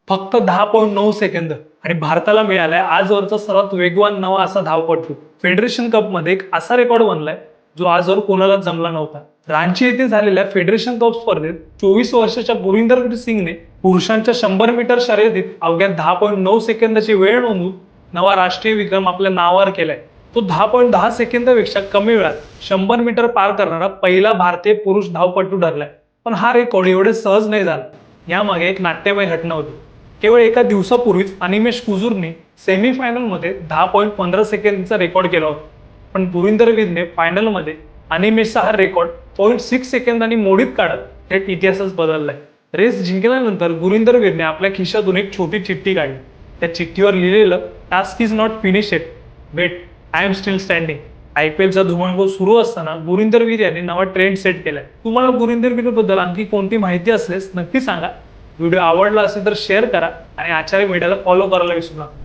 फक्त 10.9 सेकंद आणि भारताला मिळालाय आजवरचा सर्वात वेगवान नवा असा धावपटू. फेडरेशन कप मध्ये एक असा रेकॉर्ड बनलाय जो आजवर कोणालाच जमला नव्हता. रांची येथे झालेल्या फेडरेशन कप स्पर्धेत 24 वर्षाच्या गुरिंदरवीर सिंगने पुरुषांच्या 100 मीटर शर्यतीत अवघ्या 10.9 सेकंदाची वेळ नोंदवून नवा राष्ट्रीय विक्रम आपल्या नावावर केलाय. तो 10.10 सेकंदापेक्षा कमी वेळात 100 मीटर पार करणारा पहिला भारतीय पुरुष धावपटू ठरलाय. पण हा रेकॉर्ड एवढे सहज नाही झाला. यामागे एक नाट्यमय घटना होती. केवळ एका दिवसापूर्वीच अनिमेश कुजूरने सेमीफायनलमध्ये 10.15 सेकंदचा रेकॉर्ड केला होता. पण गुरिंदरवीरने फायनलमध्ये अनिमेशचा हा रेकॉर्ड 0.6 सेकंदांनी मोडीत काढत थेट इतिहासच बदललाय. रेस जिंकल्यानंतर गुरिंदरवीरने आपल्या खिशातून एक छोटी चिठ्ठी काढली. त्या चिठ्ठीवर लिहिलेलं, task is not finish it, wait, I am still standing. IPLचा धुमाकूळ सुरू असताना गुरिंदरवीर यांनी नवा ट्रेंड सेट केलाय. तुम्हाला गुरिंदरवीर बद्दल आणखी कोणती माहिती असल्यास नक्की सांगा. व्हिडिओ आवडला असेल तर शेअर करा आणि आचार्य मीडियाला फॉलो करायला विसरू नका.